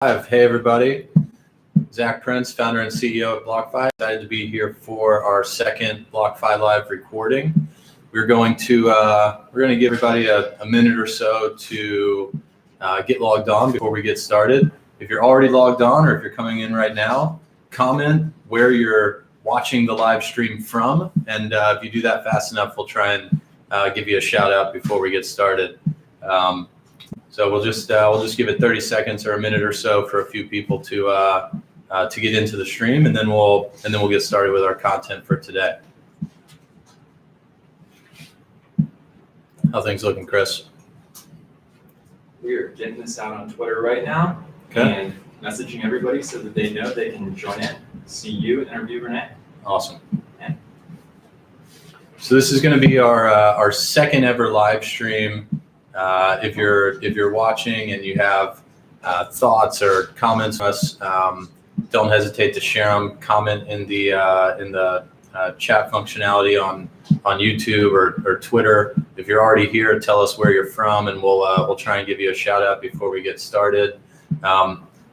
Hey everybody, Zach Prince, founder and CEO of BlockFi. Excited to be here for our second BlockFi live recording. We're going to give everybody a minute or so to get logged on before we get started. If you're already logged on, or if you're coming in right now, comment where you're watching the live stream from, and if you do that fast enough, we'll try and give you a shout out before we get started. So we'll just give it 30 seconds or a minute or so for a few people to get into the stream, and then we'll get started with our content for today. How things looking, Chris? We're getting this out on Twitter right now, and messaging everybody so that they know they can join in, see you, and interview Rene. Awesome. Yeah. So this is going to be our second ever live stream. If you're watching and you have thoughts or comments on us, don't hesitate to share them. Comment in the chat functionality on YouTube or Twitter. If you're already here, tell us where you're from, and we'll try and give you a shout out before we get started.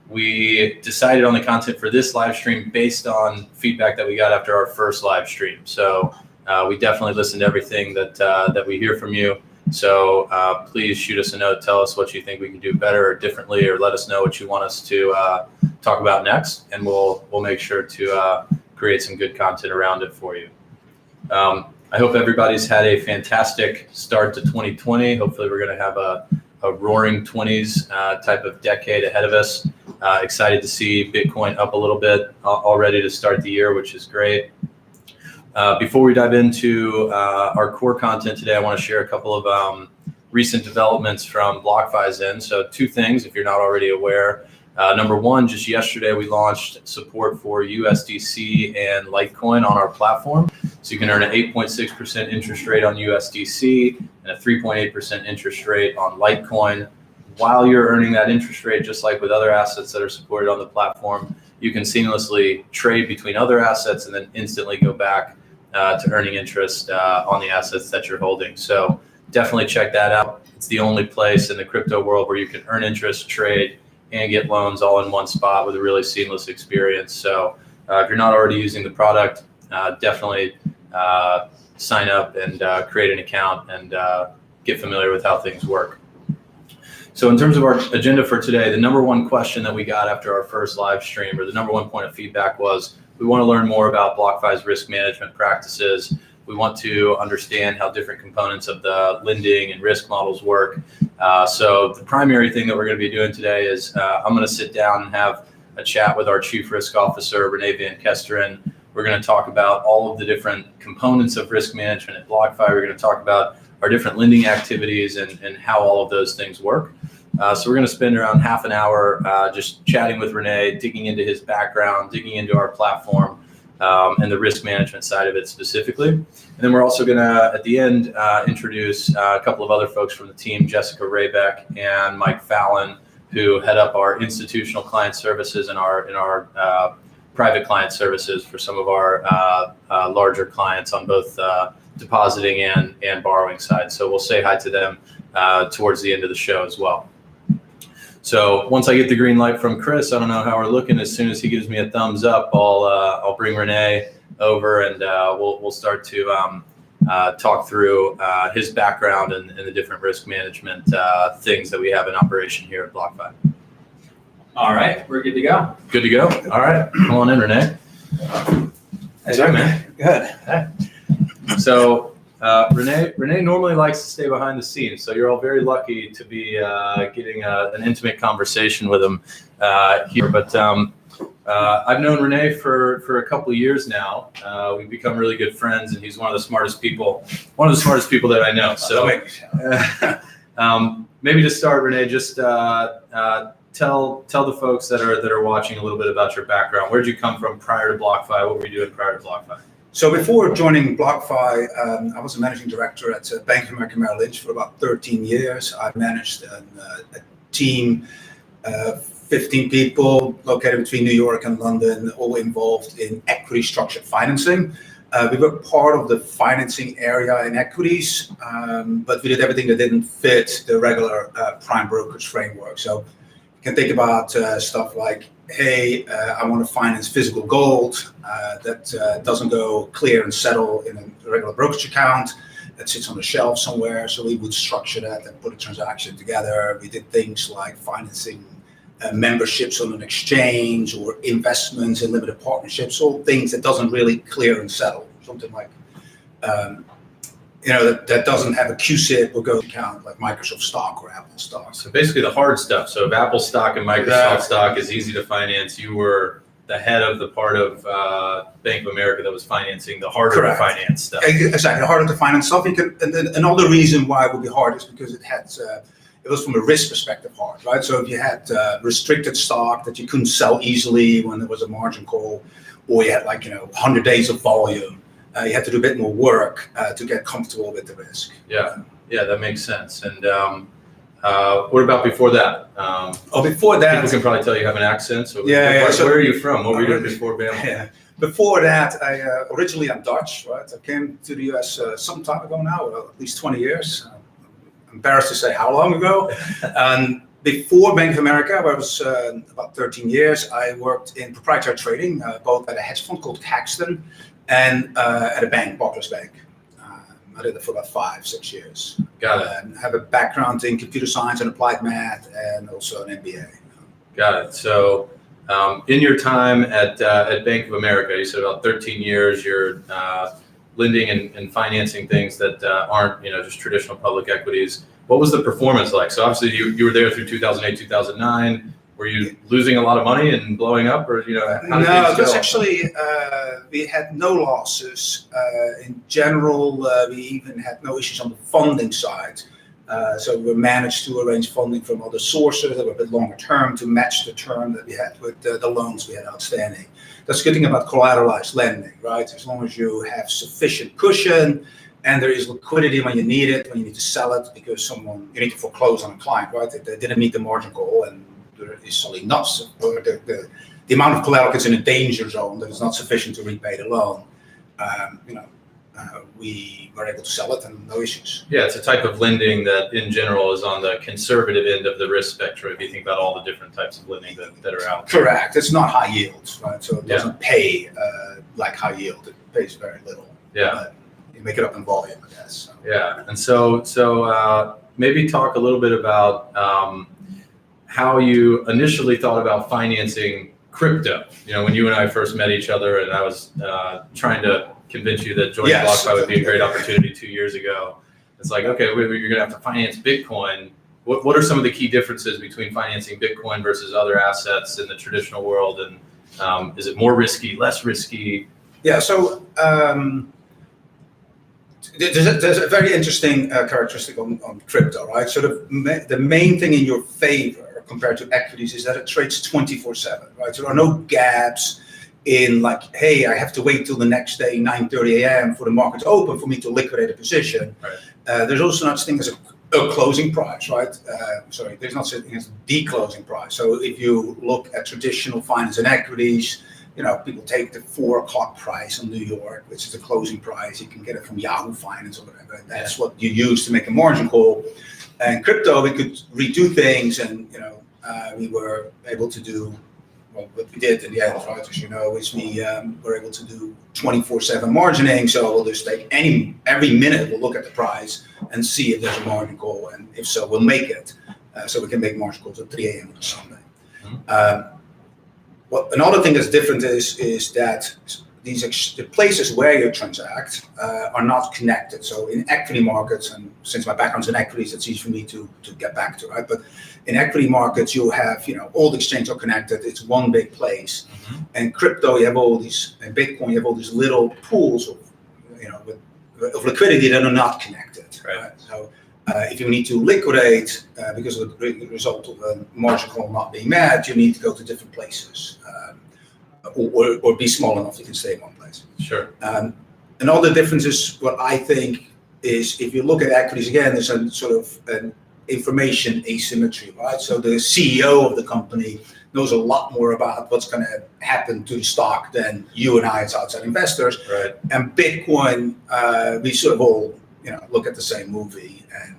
We decided on the content for this live stream based on feedback that we got after our first live stream. So we definitely listen to everything that we hear from you. So please shoot us a note, tell us what you think we can do better or differently, or let us know what you want us to talk about next, and we'll make sure to create some good content around it for you. I hope everybody's had a fantastic start to 2020. Hopefully we're going to have a roaring 20s type of decade ahead of us. Excited to see Bitcoin up a little bit already to start the year, which is great. Before we dive into our core content today, I want to share a couple of recent developments from BlockFi's end. So two things, if you're not already aware. Number one, just yesterday we launched support for USDC and Litecoin on our platform. So you can earn an 8.6% interest rate on USDC and a 3.8% interest rate on Litecoin. While you're earning that interest rate, just like with other assets that are supported on the platform, you can seamlessly trade between other assets and then instantly go back to earning interest on the assets that you're holding. So definitely check that out. It's the only place in the crypto world where you can earn interest, trade, and get loans all in one spot with a really seamless experience. So if you're not already using the product, definitely sign up and create an account and get familiar with how things work. So in terms of our agenda for today, the number one question that we got after our first live stream, or the number one point of feedback, was we want to learn more about BlockFi's risk management practices. We want to understand how different components of the lending and risk models work. So the primary thing that we're going to be doing today is I'm going to sit down and have a chat with our Chief Risk Officer, Rene van Kesteren. We're going to talk about all of the different components of risk management at BlockFi. We're going to talk about our different lending activities and how all of those things work. So we're going to spend around half an hour just chatting with Rene, digging into his background, digging into our platform, and the risk management side of it specifically. And then we're also going to, at the end, introduce a couple of other folks from the team, Jessica Beck and Mike Vallon, who head up our institutional client services and our private client services for some of our larger clients on both depositing and borrowing side. So we'll say hi to them towards the end of the show as well. So once I get the green light from Chris, I don't know how we're looking. As soon as he gives me a thumbs up, I'll bring Rene over, and we'll start to talk through his background and the different risk management things that we have in operation here at BlockFi. All right, we're good to go. Good to go. All right, come on in, Rene. Hey, sorry, man. Good. Hey. So Rene normally likes to stay behind the scenes, so you're all very lucky to be getting an intimate conversation with him here. But I've known Rene for a couple of years now. We've become really good friends, and he's one of the smartest people that I know. So maybe to start, Rene, just tell the folks that are watching a little bit about your background. Where did you come from prior to BlockFi? What were you doing prior to BlockFi? So before joining BlockFi, I was a managing director at Bank of America Merrill Lynch for about 13 years. I managed a team, 15 people located between New York and London, all involved in equity structured financing. We were part of the financing area in equities, but we did everything that didn't fit the regular prime brokerage framework. So can think about stuff like, hey, I want to finance physical gold that doesn't go clear and settle in a regular brokerage account. That sits on the shelf somewhere. So we would structure that and put a transaction together. We did things like financing memberships on an exchange or investments in limited partnerships, all things that doesn't really clear and settle. Something like, that doesn't have a QSIP or go account like Microsoft stock or Apple stock. So basically the hard stuff. So if Apple stock and Microsoft stock is easy to finance, you were the head of the part of Bank of America that was financing the harder to finance stuff. Exactly, the harder to finance stuff. Another reason why it would be hard is because it was from a risk perspective hard, right? So if you had restricted stock that you couldn't sell easily when there was a margin call, or you had 100 days of volume, you had to do a bit more work to get comfortable with the risk. Yeah, that makes sense. And what about before that? Before that, people can probably tell you have an accent. So where are you from? What were you doing before Vallon? Yeah. Before that, originally I'm Dutch, right? I came to the US some time ago now, at least 20 years. I'm embarrassed to say how long ago. And before Bank of America, where I was about 13 years, I worked in proprietary trading, both at a hedge fund called Caxton and at a bank, Barclays Bank. I did it for about 5-6 years. Got it. I have a background in computer science and applied math, and also an MBA. Got it. So in your time at Bank of America, you said about 13 years, you're lending and financing things that aren't just traditional public equities. What was the performance like? So obviously you were there through 2008, 2009. Were you losing a lot of money and blowing up, or how did No, that's actually we had no losses. In general, we even had no issues on the funding side. So we managed to arrange funding from other sources that were a bit longer term to match the term that we had with the loans we had outstanding. That's the good thing about collateralized lending, right? As long as you have sufficient cushion and there is liquidity when you need it, when you need to sell it because you need to foreclose on a client, right? They didn't meet the margin call and there is solely not, or the amount of collateral is in a danger zone that is not sufficient to repay the loan. We were able to sell it and no issues. Yeah, it's a type of lending that in general is on the conservative end of the risk spectrum if you think about all the different types of lending that are out there. Correct. It's not high yield, right? So it doesn't pay like high yield. It pays very little. Yeah. But you make it up in volume, I guess. So. Yeah, and so maybe talk a little bit about how you initially thought about financing crypto. When you and I first met each other and I was trying to convince you that joining BlockFi would be a great opportunity 2 years ago. It's like, okay, you're going to have to finance Bitcoin. What are some of the key differences between financing Bitcoin versus other assets in the traditional world? And is it more risky, less risky? Yeah, so there's a very interesting characteristic on crypto, right? So the main thing in your favor compared to equities is that it trades 24/7, right? So there are no gaps in like, hey, I have to wait till the next day, 9:30 a.m. for the market to open for me to liquidate a position. Right. There's also such thing as a closing price, right? There's not such thing as the closing price. So if you look at traditional finance and equities, people take the 4 o'clock price in New York, which is the closing price. You can get it from Yahoo Finance or whatever. That's what you use to make a margin call. And crypto, we could redo things, and we were able to do what we did in the end, right? As you know, is we were able to do 24/7 margining. So we'll just take every minute, we'll look at the price and see if there's a margin call, and if so, we'll make it. So we can make margin calls at 3 a.m. on Sunday. Mm-hmm. Another thing that's different is that the places where you transact are not connected. So in equity markets, and since my background's in equities, it's easy for me to get back to, right? But in equity markets, you have, all the exchanges are connected. It's one big place. Mm-hmm. And crypto, you have all these, and Bitcoin, you have all these little pools of, of liquidity that are not connected. Right? So if you need to liquidate because of the result of a margin call not being met, you need to go to different places. Or be small enough you can stay in one place. Sure. Another difference is what I think is, if you look at equities again, there's a sort of an information asymmetry, right? So the CEO of the company knows a lot more about what's going to happen to the stock than you and I as outside investors. Right. And Bitcoin, we sort of all look at the same movie, and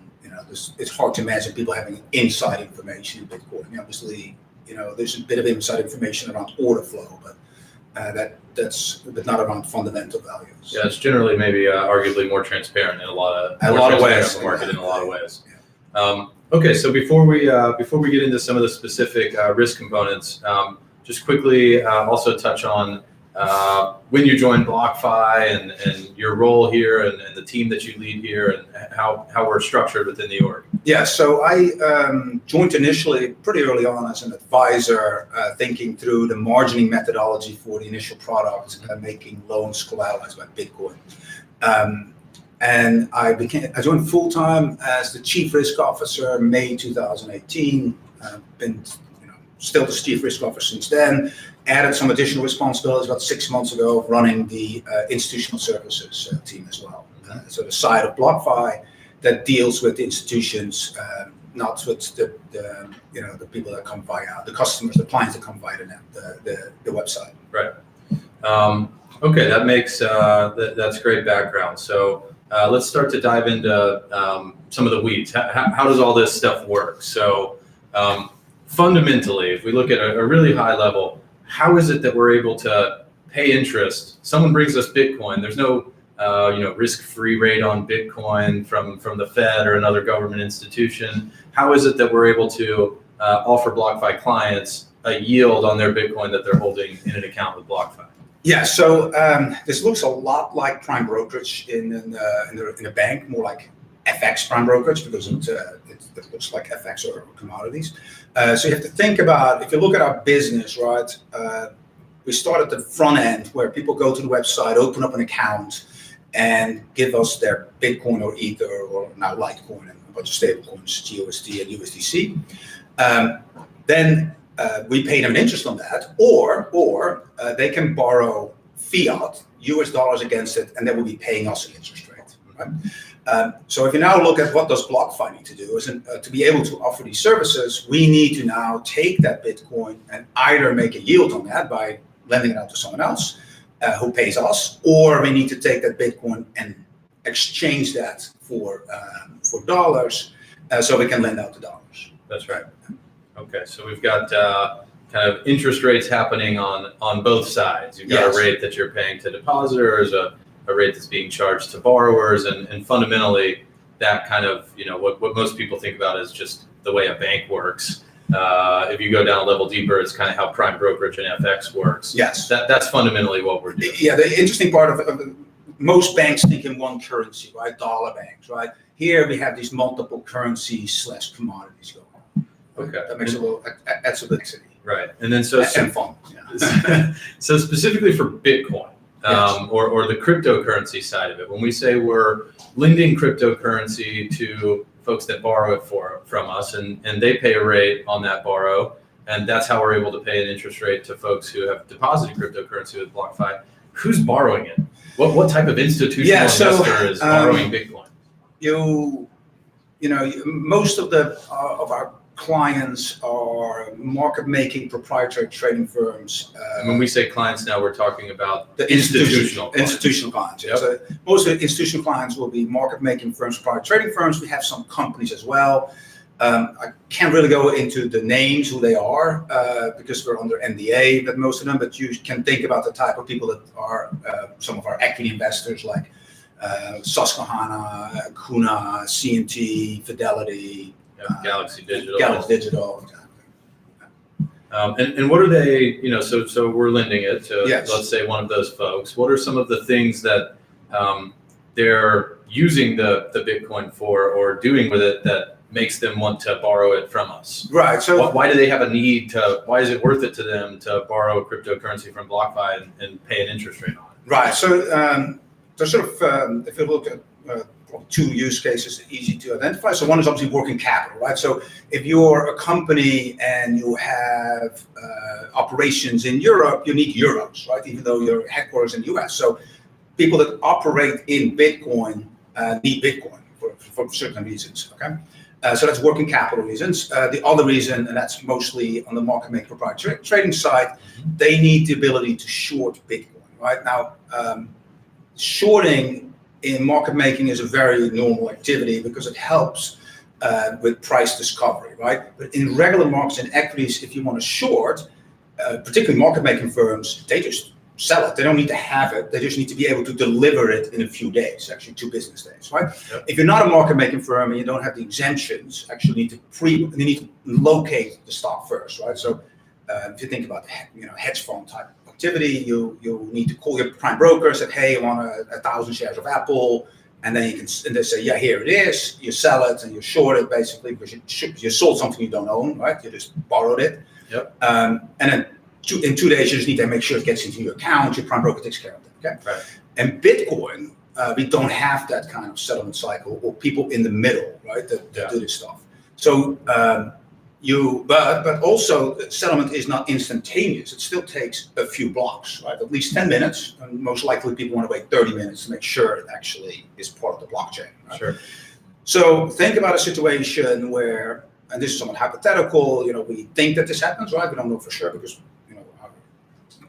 it's hard to imagine people having inside information in Bitcoin. Obviously, there's a bit of inside information around order flow, but but not around fundamental values. Yeah, it's generally maybe arguably more transparent in a lot of ways. The market in a lot of ways. Okay, so before we get into some of the specific risk components, just quickly also touch on when you joined BlockFi and your role here and the team that you lead here and how we're structured within the org. Yeah, so I joined initially pretty early on as an advisor, thinking through the margining methodology for the initial product, making loans collateralized by Bitcoin. And I joined full-time as the Chief Risk Officer May 2018. Been still the Chief Risk Officer since then. Added some additional responsibilities about 6 months ago of running the institutional services team as well. So the side of BlockFi that deals with institutions, not with the people that come via the customers, the clients that come via the website. Right. Okay, that makes that's great background. So let's start to dive into some of the weeds. How does all this stuff work? So fundamentally, if we look at a really high level, how is it that we're able to pay interest? Someone brings us Bitcoin. There's no risk-free rate on Bitcoin from the Fed or another government institution. How is it that we're able to offer BlockFi clients a yield on their Bitcoin that they're holding in an account with BlockFi? Yeah, so this looks a lot like prime brokerage in a bank, more like FX prime brokerage because it looks like FX or commodities. So you have to think about, if you look at our business, right, we start at the front end where people go to the website, open up an account, and give us their Bitcoin or Ether or now Litecoin and a bunch of stablecoins, GUSD and USDC. Then we pay them an interest on that, or they can borrow fiat, US dollars against it, and they will be paying us an interest rate. Right? So if you now look at what does BlockFi need to do, is to be able to offer these services, we need to now take that Bitcoin and either make a yield on that by lending it out to someone else who pays us, or we need to take that Bitcoin and exchange that for dollars so we can lend out the dollars. That's right. Okay, so we've got kind of interest rates happening on both sides. You've got a rate that you're paying to depositors, a rate that's being charged to borrowers, and fundamentally that kind of, what most people think about is just the way a bank works. If you go down a level deeper, it's kind of how prime brokerage and FX works. Yes. That's fundamentally what we're doing. Yeah, the interesting part of most banks think in one currency, right? Dollar banks, right? Here we have these multiple currencies / commodities going on. Okay. That makes adds a bit city. Right. And then so fun. Yeah. So specifically for Bitcoin, Yes. or the cryptocurrency side of it, when we say we're lending cryptocurrency to folks that borrow it from us and they pay a rate on that borrow, and that's how we're able to pay an interest rate to folks who have deposited cryptocurrency with BlockFi. Who's borrowing it? What type of institutional investor is borrowing Bitcoin? Most of our clients are market-making proprietary trading firms. And when we say clients now, we're talking about the institutional clients. Yep. So most of the institutional clients will be market-making firms, proprietary trading firms. We have some companies as well. I can't really go into the names, who they are, because we're under NDA, but most of them, but you can think about the type of people that are some of our equity investors like Susquehanna, Kuna, CNT, Fidelity, Galaxy Digital. And what are they, so we're lending it to, let's say, one of those folks. What are some of the things that they're using the Bitcoin for or doing with it that makes them want to borrow it from us? Right. So why do they have a need why is it worth it to them to borrow cryptocurrency from BlockFi and pay an interest rate on it? Right. So there's sort of, if you look at two use cases, easy to identify. So one is obviously working capital, right? So if you're a company and you have operations in Europe, you need euros, right? Even though your headquarters in the US. So people that operate in Bitcoin need Bitcoin for certain reasons, okay? So that's working capital reasons. The other reason, and that's mostly on the market making proprietary trading side, they need the ability to short Bitcoin, right? Now, shorting in market making is a very normal activity because it helps with price discovery, right? But in regular markets and equities, if you want to short, particularly market making firms, they just sell it. They don't need to have it. They just need to be able to deliver it in a few days, actually 2 business days, right? Yep. If you're not a market making firm and you don't have the exemptions, actually you need to locate the stock first, right? So if you think about hedge fund type activity, you need to call your prime broker and say, hey, I want 1,000 shares of Apple, and then and they say, yeah, here it is. You sell it and you short it basically because you sold something you don't own, right? You just borrowed it. Yep. And then in 2 days, you just need to make sure it gets into your account. Your prime broker takes care of it. Okay. Right. And Bitcoin, we don't have that kind of settlement cycle or people in the middle, right? That do this stuff. So but also settlement is not instantaneous. It still takes a few blocks, right? At least 10 minutes. And most likely people want to wait 30 minutes to make sure it actually is part of the blockchain. Right? Sure. So think about a situation where, and this is somewhat hypothetical, we think that this happens, right? We don't know for sure because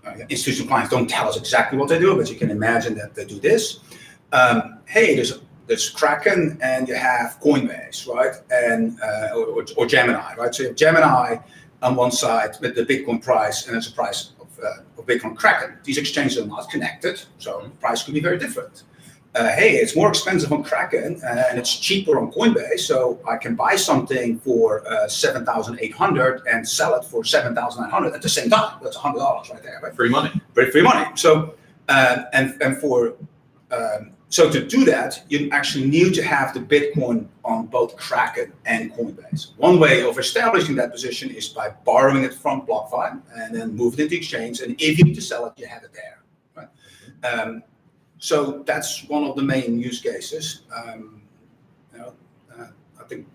our institutional clients don't tell us exactly what they do, but you can imagine that they do this. Hey, there's Kraken and you have Coinbase, right? And or Gemini, right? So you have Gemini on one side with the Bitcoin price, and there's a price of Bitcoin Kraken. These exchanges are not connected, so the price could be very different. Hey, it's more expensive on Kraken and it's cheaper on Coinbase, so I can buy something for 7,800 and sell it for 7,900 at the same time. That's $100 right there, right? Free money. Free money. So so to do that, you actually need to have the Bitcoin on both Kraken and Coinbase. One way of establishing that position is by borrowing it from BlockFi and then move it into the exchange. And if you need to sell it, you have it there. Right? So that's one of the main use cases. I think,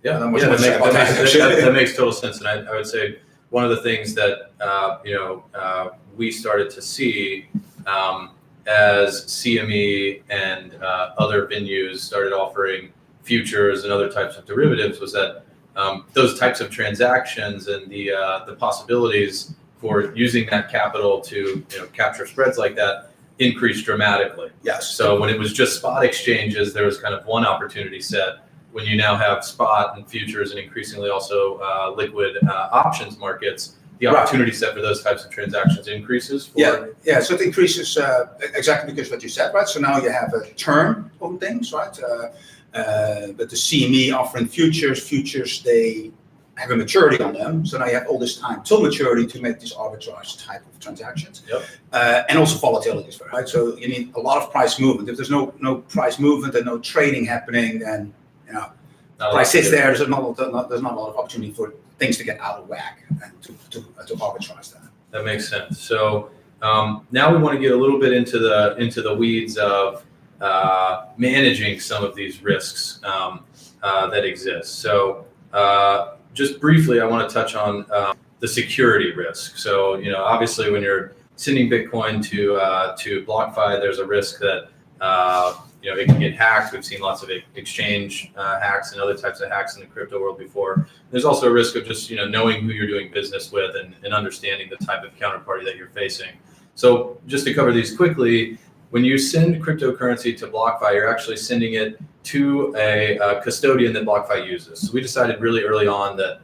That makes total sense. And I would say one of the things that we started to see as CME and other venues started offering futures and other types of derivatives was that those types of transactions and the possibilities for using that capital to capture spreads like that increased dramatically. Yes. So when it was just spot exchanges, there was kind of one opportunity set. When you now have spot and futures and increasingly also liquid options markets, the opportunity set for those types of transactions increases. So it increases exactly because what you said, right? So now you have a term on things, right? But the CME offering futures, they have a maturity on them. So now you have all this time till maturity to make these arbitrage type of transactions. Yep. And also volatility is very high. So you need a lot of price movement. If there's no price movement and no trading happening, then price sits there. There's not a lot of opportunity for things to get out of whack and to arbitrage that. That makes sense. So now we want to get a little bit into the weeds of managing some of these risks that exist. So just briefly, I want to touch on the security risk. So obviously, when you're sending Bitcoin to BlockFi, there's a risk that it can get hacked. We've seen lots of exchange hacks and other types of hacks in the crypto world before. There's also a risk of just knowing who you're doing business with and understanding the type of counterparty that you're facing. So just to cover these quickly, when you send cryptocurrency to BlockFi, you're actually sending it to a custodian that BlockFi uses. So we decided really early on that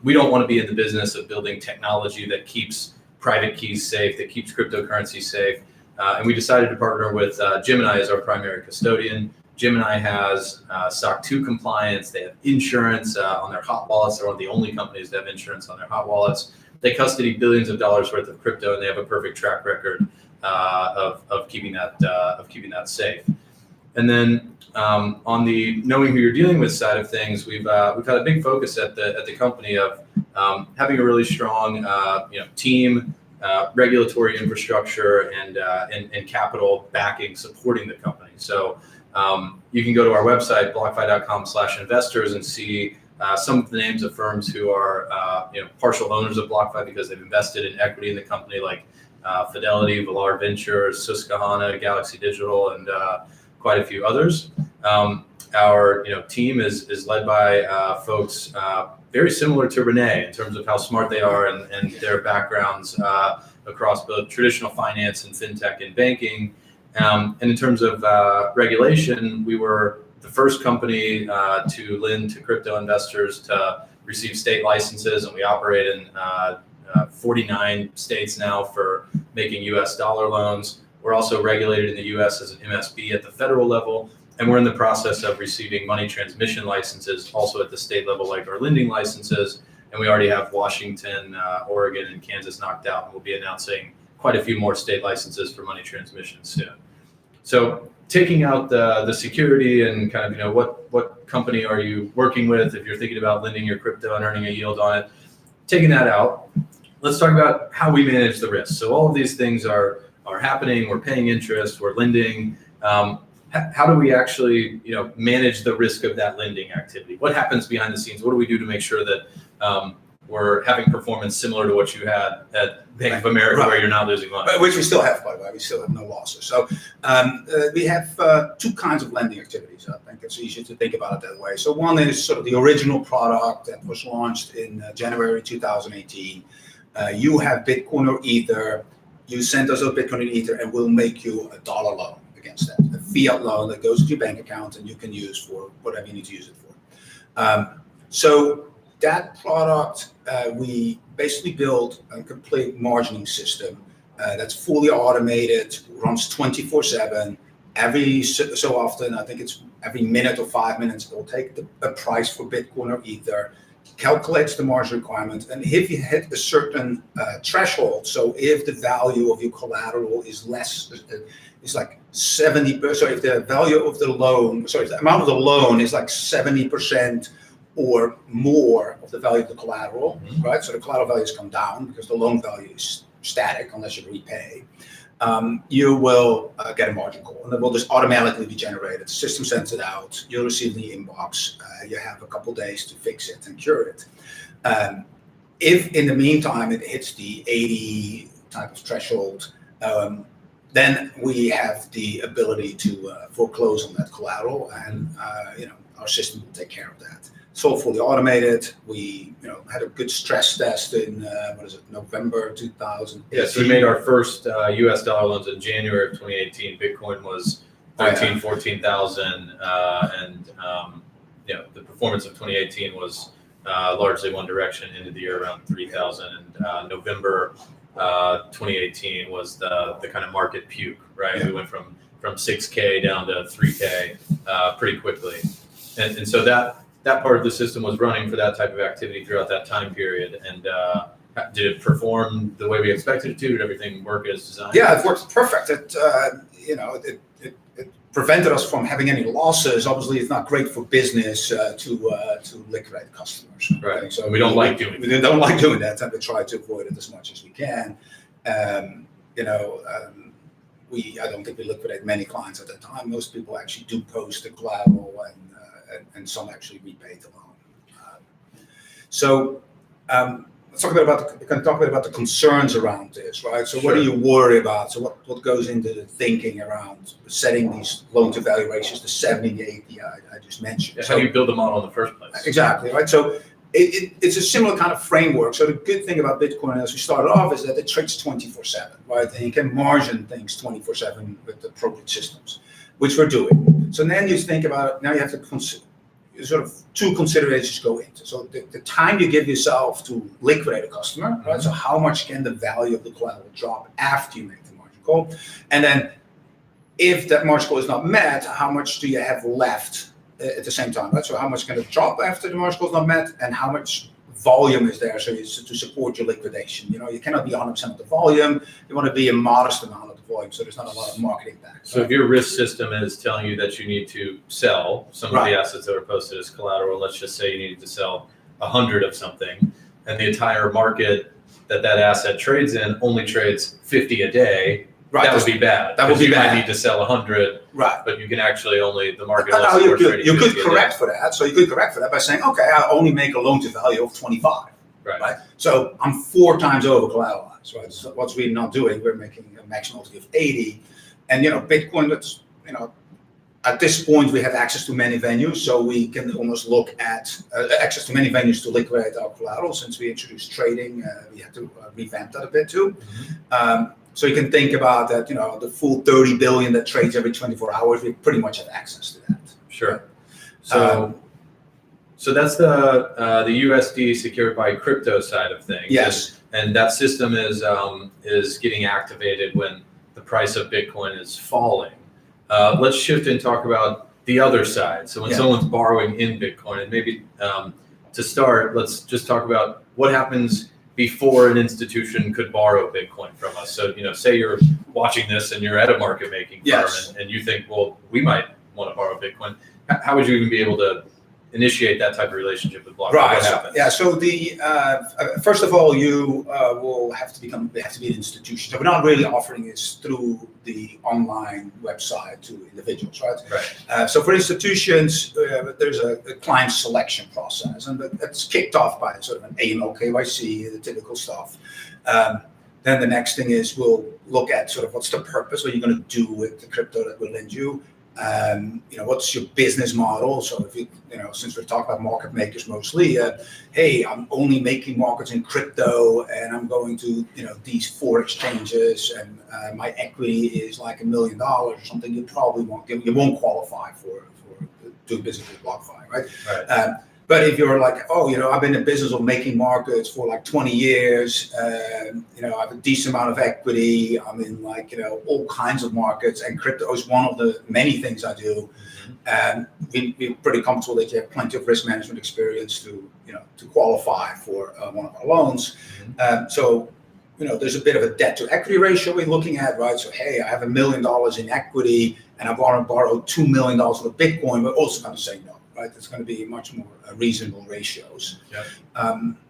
we don't want to be in the business of building technology that keeps private keys safe, that keeps cryptocurrency safe. And we decided to partner with Gemini as our primary custodian. Gemini has SOC 2 compliance. They have insurance on their hot wallets. They're one of the only companies that have insurance on their hot wallets. They custody billions of dollars worth of crypto, and they have a perfect track record of keeping that safe. And then on the knowing who you're dealing with side of things, we've had a big focus at the company of having a really strong team, regulatory infrastructure, and capital backing supporting the company. So you can go to our website, blockfi.com/investors, and see some of the names of firms who are partial owners of BlockFi because they've invested in equity in the company, like Fidelity, Valar Ventures, Susquehanna, Galaxy Digital, and quite a few others. Our team is led by folks very similar to Rene in terms of how smart they are and their backgrounds across both traditional finance and fintech and banking. And in terms of regulation, we were the first company to lend to crypto investors to receive state licenses, and we operate in 49 states now for making US dollar loans. We're also regulated in the US as an MSB at the federal level, and we're in the process of receiving money transmission licenses also at the state level, like our lending licenses. And we already have Washington, Oregon, and Kansas knocked out, and we'll be announcing quite a few more state licenses for money transmission soon. So taking out the security and kind of, you know, what company are you working with if you're thinking about lending your crypto and earning a yield on it, taking that out, let's talk about how we manage the risk. So all of these things are happening. We're paying interest. We're lending. How do we actually, you know, manage the risk of that lending activity? What happens behind the scenes? What do we do to make sure that we're having performance similar to what you had at Bank of America, where you're not losing money? Which we still have, by the way. We still have no losses. So we have two kinds of lending activities. I think it's easier to think about it that way. So one is sort of the original product that was launched in January 2018. You have Bitcoin or Ether. You send us a Bitcoin or Ether, and we'll make you a dollar loan against that, a fiat loan that goes to your bank account and you can use for whatever you need to use it for. So that product, we basically built a complete margining system that's fully automated, runs 24/7. Every so often, I think it's every minute or 5 minutes, it'll take a price for Bitcoin or Ether, calculates the margin requirement, and if you hit a certain threshold, so if the value of your collateral is less, it's like 70%. So if the value of the loan, if the amount of the loan is like 70% or more of the value of the collateral, right? So the collateral values come down because the loan value is static unless you repay. You will get a margin call, and it will just automatically be generated. The system sends it out. You'll receive the inbox. You have a couple days to fix it and cure it. If in the meantime it hits the 80 type of threshold, then we have the ability to foreclose on that collateral, and our system will take care of that. It's all fully automated. We had a good stress test in November 2000. Yeah, so we made our first US dollar loans in January of 2018. Bitcoin was 14,000, and the performance of 2018 was largely one direction. Into the year around 3,000, and November 2018 was the kind of market puke, right? Yeah. We went from 6K down to 3K pretty quickly, and so that part of the system was running for that type of activity throughout that time period. And did it perform the way we expected it to? Did everything work as designed? Yeah, it worked perfect. It prevented us from having any losses. Obviously, it's not great for business to liquidate customers. Right. So we don't like doing it. We don't like doing that, and we try to avoid it as much as we can. I don't think we liquidate many clients at that time. Most people actually do post the collateral, and some actually repay the loan. Let's talk a bit about the concerns around this, right? So What do you worry about? So what goes into the thinking around setting these loan to value ratios, the 70, the 80 I just mentioned? How do you build the model in the first place? Exactly, right? So it's a similar kind of framework. So the good thing about Bitcoin, as we started off, is that it trades 24/7, right? And you can margin things 24/7 with the appropriate systems, which we're doing. So then you think about, now you have to consider, sort of two considerations go into. So the time you give yourself to liquidate a customer, right? So how much can the value of the collateral drop after you make the margin call? And then if that margin call is not met, how much do you have left at the same time, right? So how much can it drop after the margin call is not met, and how much volume is there to support your liquidation? You cannot be 100% of the volume. You want to be a modest amount of the volume, so there's not a lot of marketing back. So if your risk system is telling you that you need to sell some of the assets that are posted as collateral, let's just say you need to sell 100 of something, and the entire market that asset trades in only trades 50 a day, that would be bad. That would be bad. You might need to sell 100, right? But you can actually only, the market. You could correct for that. So you could correct for that by saying, okay, I only make a loan to value of 25. Right. So I'm 4 times over collateralized, right? So what's we're not doing, we're making a maximum LTV of 80. And Bitcoin, that's at this point we have access to many venues, so we can almost look at access to many venues to liquidate our collateral. Since we introduced trading, we had to revamp that a bit too. So you can think about that, the full 30 billion that trades every 24 hours, we pretty much have access to that. Sure. So that's the USD secured by crypto side of things. Yes. And that system is getting activated when the price of Bitcoin is falling. Let's shift and talk about the other side. So when someone's borrowing in Bitcoin, and maybe to start, let's just talk about what happens before an institution could borrow Bitcoin from us. So, say you're watching this and you're at a market making firm and you think, well, we might want to borrow Bitcoin. How would you even be able to initiate that type of relationship with BlockFi? Right. What happens? Yeah. So the first of all, you will have to be an institution. So we're not really offering this through the online website to individuals, right? Right. So for institutions, there's a client selection process, and that's kicked off by sort of an AML KYC, the typical stuff. Then the next thing is we'll look at sort of what's the purpose, what you're going to do with the crypto that we'll lend you. What's your business model? So if since we're talking about market makers mostly, hey, I'm only making markets in crypto, and I'm going to these 4 exchanges, and my equity is like $1 million or something. You probably won't qualify for do business with BlockFi, right? Right. But if you're like, I've been in business of making markets for like 20 years, I have a decent amount of equity, I'm in all kinds of markets, and crypto is one of the many things I do. And we're pretty comfortable that you have plenty of risk management experience to qualify for one of our loans. So there's a bit of a debt to equity ratio we're looking at, right? So, hey, I have $1 million in equity, and I want to borrow $2 million worth of Bitcoin, but also going to say no. Right, it's going to be much more reasonable ratios. Yep.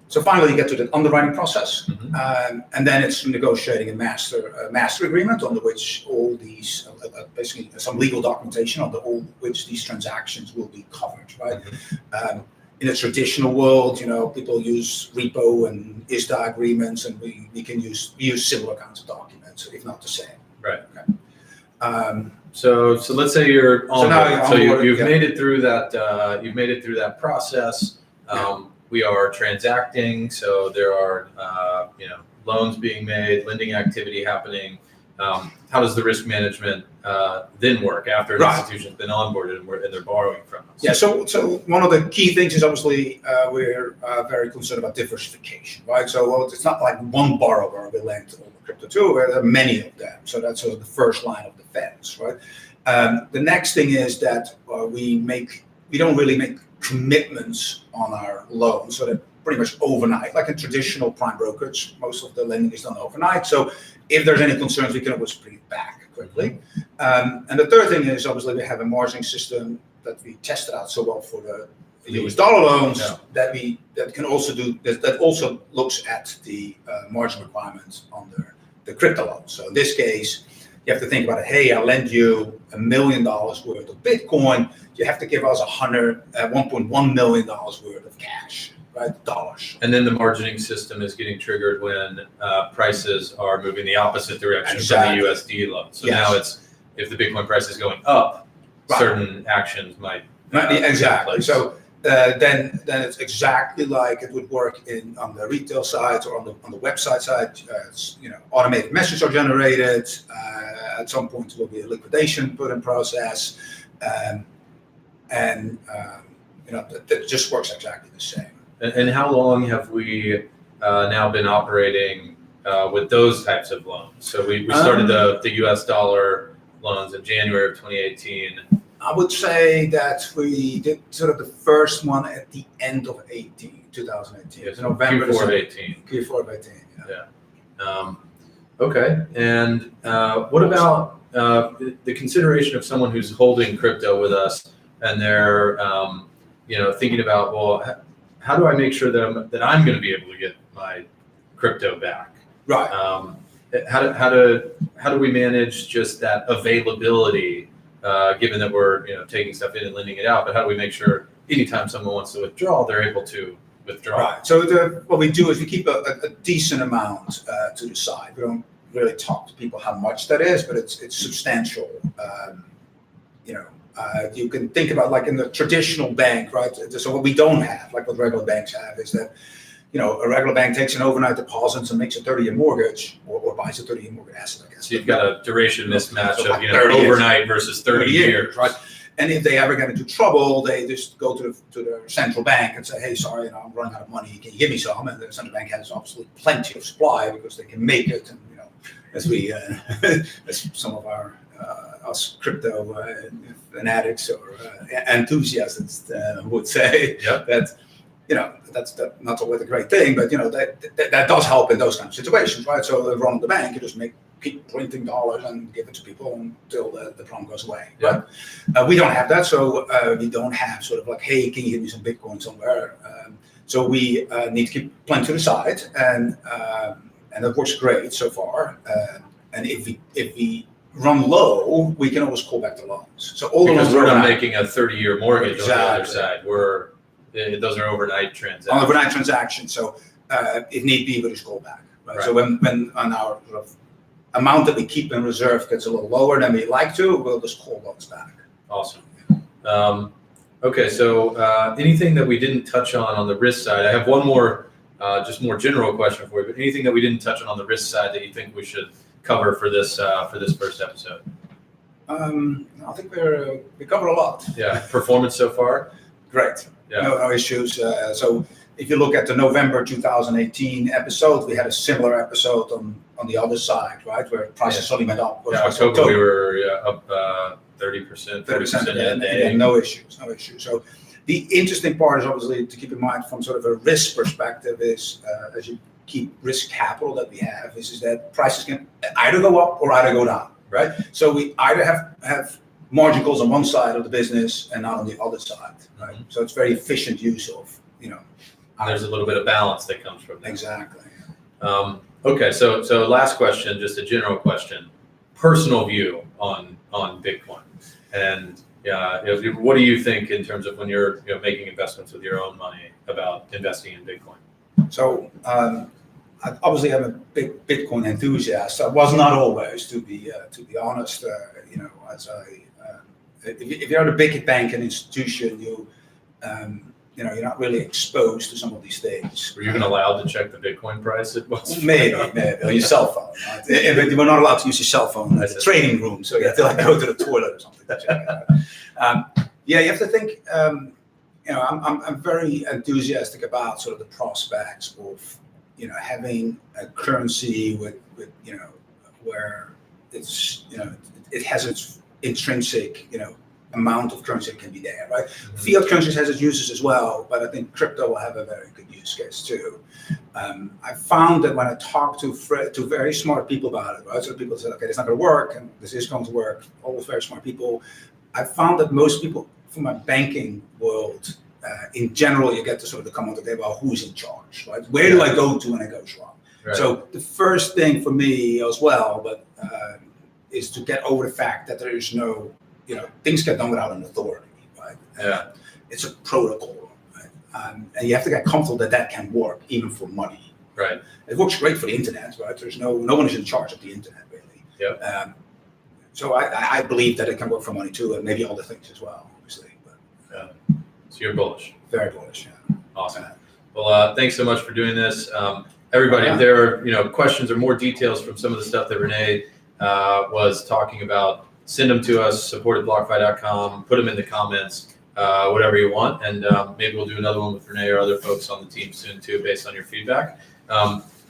So finally, you get to the underwriting process, and then it's negotiating a master agreement under which all these, basically some legal documentation under all which these transactions will be covered. Right. In the traditional world, people use repo and ISDA agreements, and we can use similar kinds of documents, if not the same. Right. Okay. So let's say you're on. So you've made it through that. You've made it through that process. We are transacting. So there are loans being made, lending activity happening. How does the risk management then work after an institution's been onboarded and they're borrowing from us? Yeah. So one of the key things is obviously we're very concerned about diversification, right? So it's not like one borrower we lend over crypto to. There are many of them. So that's sort of the first line of defense, right? The next thing is that we don't really make commitments on our loans, so they're pretty much overnight. Like in traditional prime brokerage, most of the lending is done overnight. So if there's any concerns, we can always bring it back quickly. And the third thing is obviously we have a margining system that we tested out so well for the US dollar loans that can also do that also looks at the margin requirements under the crypto loans. So in this case, you have to think about it. Hey, I lend you $1 million worth of Bitcoin. You have to give us $1.1 million worth of cash, right? Dollars. And then the margining system is getting triggered when prices are moving the opposite direction from the USD loan. So now it's if the Bitcoin price is going up, certain actions might be exactly. So then it's exactly like it would work on the retail side or on the website side. Automated messages are generated. At some point, there will be a liquidation put in process, and that just works exactly the same. And how long have we now been operating with those types of loans? So we started the US dollar loans in January of 2018. I would say that we did sort of the first one at the end of 2018. Yes, November Q4 of 18. Q4 of 18, yeah. Okay. And what about the consideration of someone who's holding crypto with us and they're thinking about, well, how do I make sure that I'm going to be able to get my crypto back? Right. How do we manage just that availability? Given that we're taking stuff in and lending it out, but how do we make sure anytime someone wants to withdraw, they're able to withdraw? Right. So what we do is we keep a decent amount to the side. We don't really talk to people how much that is, but it's substantial. You can think about like in the traditional bank, right? So what we don't have, like what regular banks have, is that a regular bank takes an overnight deposit and makes a 30-year mortgage or buys a 30-year mortgage asset, I guess. So you've got a duration mismatch of overnight versus 30 years. Right? And if they ever get into trouble, they just go to their central bank and say, hey, sorry, I'm running out of money. Can you give me some? And the central bank has obviously plenty of supply because they can make it. And, as we, as some of our us crypto fanatics or enthusiasts would say, that that's not always a great thing, but that does help in those kind of situations, right? So they run on the bank, you just keep printing dollars and give it to people until the problem goes away. Yeah. But we don't have that, so we don't have sort of like, hey, can you give me some Bitcoin somewhere? So we need to keep plenty to the side, and that works great so far. And if we run low, we can always call back the loans. So all because the loans we're not making a 30-year mortgage on the other Exactly. side. Those are overnight transactions. On overnight transactions, so if need be, we just call back. Right? Right. So when on our sort of amount that we keep in reserve gets a little lower than we'd like to, we'll just call those back. Awesome. Okay, so anything that we didn't touch on the risk side? I have one more, just more general question for you. But anything that we didn't touch on the risk side that you think we should cover for this first episode? I think we covered a lot. Yeah, performance so far. Great. Yeah. No issues. So if you look at the November 2018 episode, we had a similar episode on the other side, right, where prices suddenly went up. Yeah, October we were up 30%, 40% in a day. Again, no issues. So the interesting part is obviously to keep in mind from sort of a risk perspective is as you keep risk capital that we have is that prices can either go up or either go down, right? So we either have margin calls on one side of the business and not on the other side, right? Mm-hmm. So it's very efficient use of, There's a little bit of balance that comes from that. Exactly. Okay, so last question, just a general question, personal view on Bitcoin, and what do you think in terms of when you're making investments with your own money about investing in Bitcoin? So I obviously am a big Bitcoin enthusiast. I was not always, to be honest. If you're at a big banking institution, you're not really exposed to some of these things. Were you even allowed to check the Bitcoin price? Maybe on your cell phone. Right? But you were not allowed to use your cell phone at the trading room, so you have to go to the toilet or something to check it out. You have to think. I'm very enthusiastic about sort of the prospects of having a currency with where it's it has its intrinsic amount of currency that can be there, right? Mm-hmm. Fiat currency has its uses as well, but I think crypto will have a very good use case too. I found that when I talk to very smart people about it, right? So people say, okay, it's not going to work, and this is going to work. All very smart people. I found that most people from my banking world, in general, you get to sort of come on the table about who's in charge, right? Where do I go to when it goes wrong? Right. So the first thing for me as well, is to get over the fact that there is no, things get done without an authority, right? Yeah. It's a protocol, right? And you have to get comfortable that can work even for money. Right. It works great for the internet, right? There's no one is in charge of the internet really. Yeah. So I believe that it can work for money too, and maybe other things as well, obviously. But, so you're bullish. Very bullish. Yeah. Awesome. Well, thanks so much for doing this. Everybody, if there are questions or more details from some of the stuff that Rene was talking about, send them to us, support@blockfi.com, put them in the comments, whatever you want, and maybe we'll do another one with Rene or other folks on the team soon too, based on your feedback.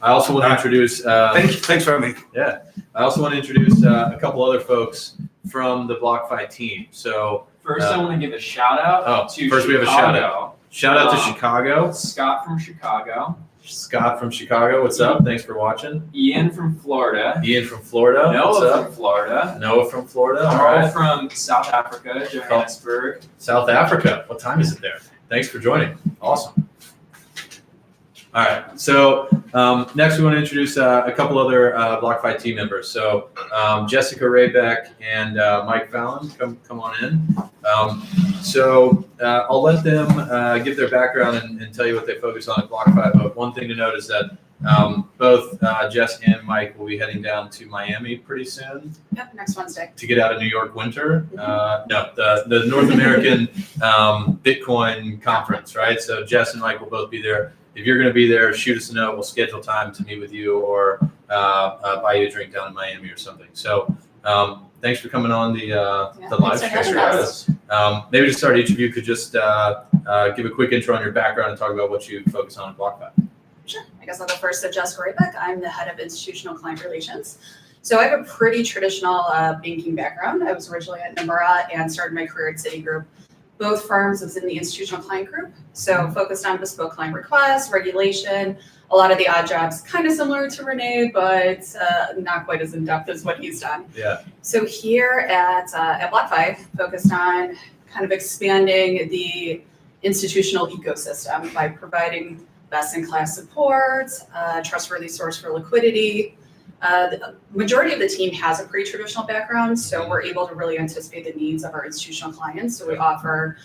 I also want to introduce. Thanks for having me. Yeah, I also want to introduce a couple other folks from the BlockFi team. So first, I want to give a shout out to first Chicago. We have a shout out. Shout out to Chicago. Scott from Chicago. Scott from Chicago, what's up? Thanks for watching. Ian from Florida. Noah from Florida. Noah from Florida. All Carl right. from South Africa, Johannesburg. South Africa. What time is it there? Thanks for joining. Awesome. All right. So next we want to introduce a couple other BlockFi team members. So Jessica Beck and Mike Vallon, come on in. I'll let them give their background and tell you what they focus on at BlockFi. But one thing to note is that both Jess and Mike will be heading down to Miami pretty soon. Yep, next Wednesday. To get out of New York winter. The North American Bitcoin conference, right? So Jess and Mike will both be there. If you're going to be there, shoot us a note. We'll schedule time to meet with you or buy you a drink down in Miami or something. So thanks for coming on the live stream. Maybe to start, each of you could just give a quick intro on your background and talk about what you focus on at BlockFi. Sure. I guess I'll go first. So Jessica Beck, I'm the head of institutional client relations. So I have a pretty traditional banking background. I was originally at Nomura and started my career at Citigroup. Both firms was in the institutional client group. So focused on bespoke client requests, regulation, a lot of the odd jobs, kind of similar to Rene, but not quite as in-depth as what he's done. Yeah. So here at BlockFi, focused on kind of expanding the institutional ecosystem by providing best-in-class support, trustworthy source for liquidity. The majority of the team has a pretty traditional background, so we're able to really anticipate the needs of our institutional clients. So we offer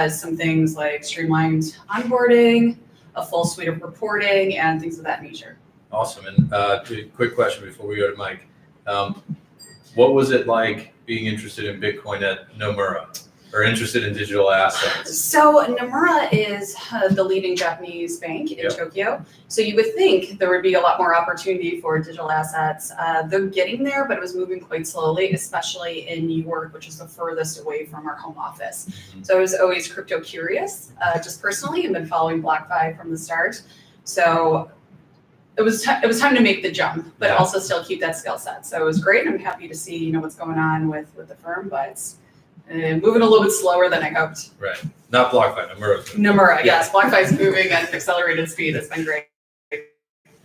some things like streamlined onboarding, a full suite of reporting, and things of that nature. Awesome. And quick question before we go to Mike. What was it like being interested in Bitcoin at Nomura, or interested in digital assets? So Nomura is the leading Japanese bank in Tokyo. So you would think there would be a lot more opportunity for digital assets. They're getting there, but it was moving quite slowly, especially in New York, which is the furthest away from our home office. Mm-hmm. So I was always crypto curious, just personally, and been following BlockFi from the start. So it was time to make the jump, but also still keep that skill set. So it was great. I'm happy to see what's going on with the firm, but moving a little bit slower than I hoped. Right. Not BlockFi, Nomura. Nomura, yes. BlockFi's moving at accelerated speed. It's been great.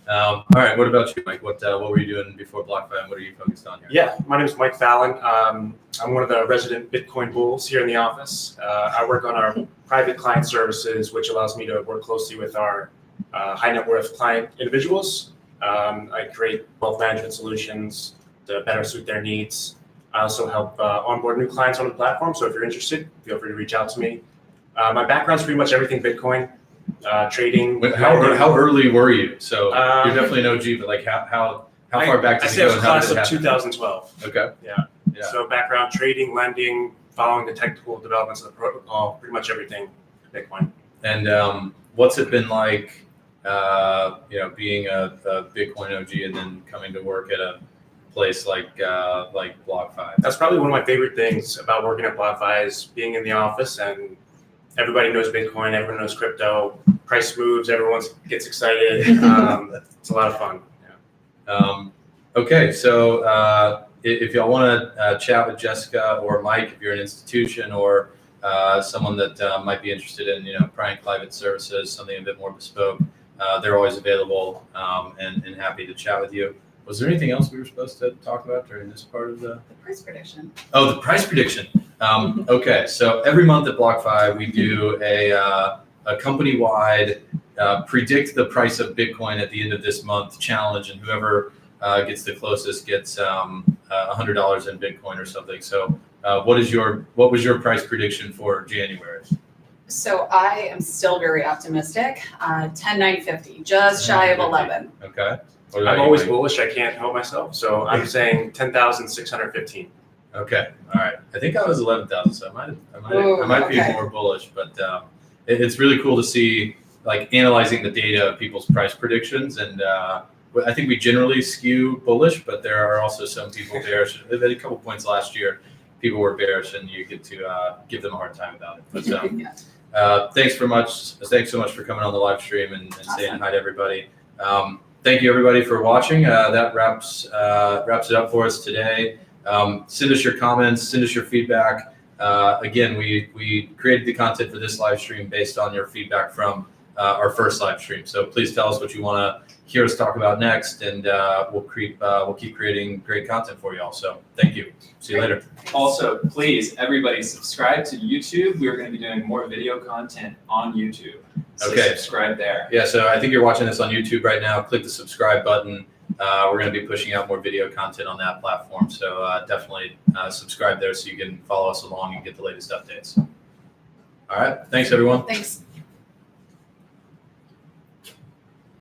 All right. What about you, Mike? What were you doing before BlockFi, and what are you focused on here? Yeah, my name is Mike Vallon. I'm one of the resident Bitcoin bulls here in the office. I work on our private client services, which allows me to work closely with our high net worth client individuals. I create wealth management solutions to better suit their needs. I also help onboard new clients on the platform. So if you're interested, feel free to reach out to me. My background's pretty much everything Bitcoin, trading. How early were you? So you're definitely an OG, but like how far back did you go? I say I was class of 2012. Okay. Yeah. So background, trading, lending, following the technical developments of the protocol, pretty much everything Bitcoin. And what's it been like, being a Bitcoin OG and then coming to work at a place like BlockFi? That's probably one of my favorite things about working at BlockFi is being in the office and everybody knows Bitcoin, everyone knows crypto, price moves, everyone gets excited. It's a lot of fun. Yeah. Okay, so if y'all want to chat with Jessica or Mike, if you're an institution or someone that might be interested in private services, something a bit more bespoke, they're always available and happy to chat with you. Was there anything else we were supposed to talk about during this part of the price prediction? Oh, the price prediction. Okay, so every month at BlockFi, we do a company-wide predict the price of Bitcoin at the end of this month challenge, and whoever gets the closest gets $100 in Bitcoin or something. So what was your price prediction for January? So I am still very optimistic. 10,950, just shy of 11. Okay. I'm always bullish. I can't help myself. So I'm saying 10,615. Okay. All right. I think I was 11,000, so I might be more bullish, but it's really cool to see analyzing the data of people's price predictions. And I think we generally skew bullish, but there are also some people bearish. At a couple points last year, people were bearish, and you get to give them a hard time about it. But thanks so much for coming on the live stream and saying hi to everybody. Thank you, everybody, for watching. That wraps it up for us today. Send us your comments. Send us your feedback. Again, we created the content for this live stream based on your feedback from our first live stream. So please tell us what you want to hear us talk about next, and we'll keep creating great content for you all. So thank you. See you later. Also, please, everybody, subscribe to YouTube. We're going to be doing more video content on YouTube. So subscribe there. Yeah, so I think you're watching this on YouTube right now. Click the subscribe button. We're going to be pushing out more video content on that platform. So definitely subscribe there so you can follow us along and get the latest updates. All right. Thanks, everyone. Thanks.